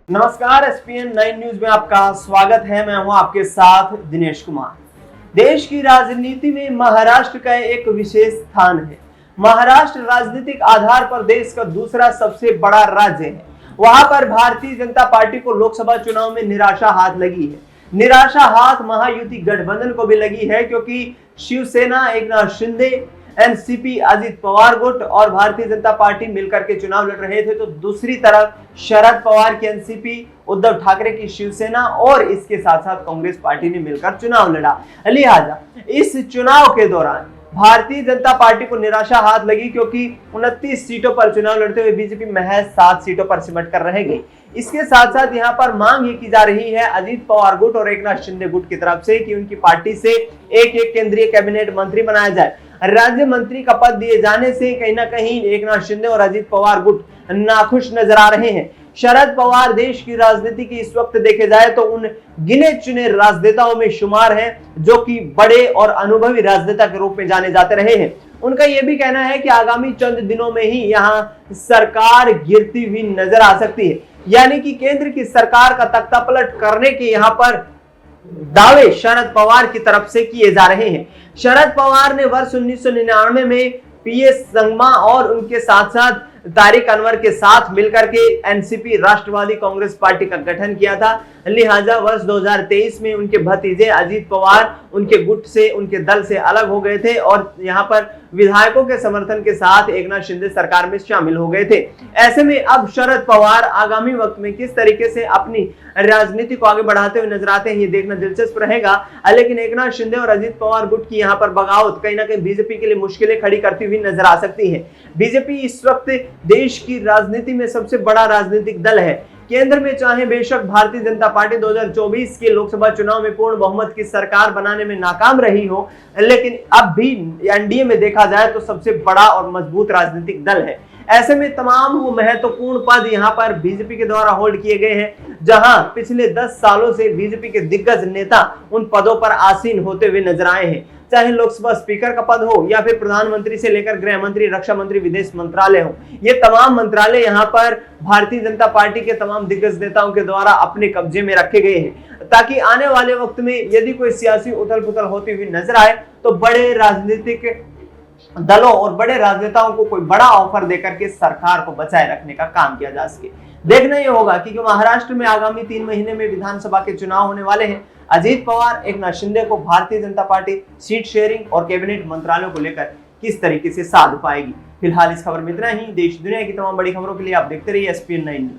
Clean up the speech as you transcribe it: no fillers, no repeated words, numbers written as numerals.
नमस्कार, ESPN 9 news में आपका स्वागत है। मैं हूं आपके साथ दिनेश कुमार। देश की राजनीति में महाराष्ट्र का एक विशेष स्थान है। महाराष्ट्र राजनीतिक आधार पर देश का दूसरा सबसे बड़ा राज्य है। वहां पर भारतीय जनता पार्टी को लोकसभा चुनाव में निराशा हाथ लगी है। निराशा हाथ महायुति गठबंधन को भी लगी है, क्योंकि शिवसेना एकनाथ शिंदे, एनसीपी अजित पवार गुट और भारतीय जनता पार्टी मिलकर के चुनाव लड़ रहे थे, तो दूसरी तरफ शरद पवार की एनसीपी, उद्धव ठाकरे की शिवसेना और इसके साथ साथ कांग्रेस पार्टी ने मिलकर चुनाव लड़ा। लिहाजा इस चुनाव के दौरान भारतीय जनता पार्टी को निराशा हाथ लगी, क्योंकि 29 सीटों पर चुनाव लड़ते हुए बीजेपी महज 7 सीटों पर सिमट कर रह गई। इसके साथ साथ यहाँ पर मांग ये की जा रही है अजित पवार गुट और एकनाथ शिंदे गुट की तरफ से कि उनकी पार्टी से एक एक केंद्रीय कैबिनेट मंत्री बनाया जाए। राज्य मंत्री का पद दिए जाने से कहीं ना कहीं एकनाथ शिंदे और अजित पवार गुट नाखुश नजर आ रहे हैं। शरद पवार देश की राजनीति की इस वक्त देखे जाए तो उन गिने चुने राजनेताओं में शुमार हैं, जो कि बड़े और अनुभवी राजनेता के रूप में जाने जाते रहे हैं। उनका यह भी कहना है कि आगामी चंद दिनों में ही यहां सरकार गिरती हुई नजर आ सकती है, यानी कि केंद्र की सरकार का तख्तापलट करने के यहां पर दावे शरद पवार की तरफ से किए जा रहे हैं। शरद पवार ने वर्ष 1999 में पीएस संगमा और उनके साथ साथ तारिक अनवर के साथ मिलकर के एनसीपी राष्ट्रवादी कांग्रेस पार्टी का गठन किया था। लिहाजा वर्ष 2023 में उनके भतीजे अजित पवार उनके गुट से, उनके दल से अलग हो गए थे और यहां पर विधायकों के समर्थन के साथ एकनाथ शिंदे सरकार में शामिल हो गए थे। ऐसे में अब शरद पवार आगामी वक्त में किस तरीके से अपनी राजनीति को आगे बढ़ाते हुए नजर आते हैं, ये देखना दिलचस्प रहेगा। लेकिन एकनाथ शिंदे और अजित पवार गुट की यहाँ पर बगावत कहीं ना कहीं बीजेपी के लिए मुश्किलें खड़ी करती हुई नजर आ सकती है। बीजेपी इस वक्त देश की राजनीति में सबसे बड़ा राजनीतिक दल है। केंद्र में चाहे बेशक भारतीय जनता पार्टी 2024 के लोकसभा चुनाव में पूर्ण बहुमत की सरकार बनाने में नाकाम रही हो, लेकिन अब भी एनडीए में देखा जाए तो सबसे बड़ा और मजबूत राजनीतिक दल है। ऐसे में तमाम वो महत्वपूर्ण पद यहाँ पर बीजेपी के द्वारा होल्ड किए गए हैं, जहां पिछले 10 सालों से बीजेपी के दिग्गज नेता उन पदों पर आसीन होते हुए नजर आए हैं। चाहे लोकसभा स्पीकर का पद हो या फिर प्रधानमंत्री से लेकर गृह मंत्री, रक्षा मंत्री, विदेश मंत्रालय हो, ये तमाम मंत्रालय यहाँ पर भारतीय जनता पार्टी के तमाम दिग्गज नेताओं के द्वारा अपने कब्जे में रखे गए हैं, ताकि आने वाले वक्त में यदि कोई सियासी उथल पुथल होती हुई नजर आए तो बड़े राजनीतिक दलों और बड़े राजनेताओं को कोई बड़ा ऑफर देकर के सरकार को बचाए रखने का काम किया जा सके। देखना यह होगा कि महाराष्ट्र में आगामी 3 महीने में विधानसभा के चुनाव होने वाले हैं। अजित पवार, एकनाथ शिंदे को Bharatiya Janata party seat sharing और कैबिनेट मंत्रालयों को लेकर किस तरीके से साध पाएगी। फिलहाल इस खबर में इतना ही। देश दुनिया की तमाम बड़ी खबरों के लिए आप देखते रहिए एसपीएन 9 न्यूज।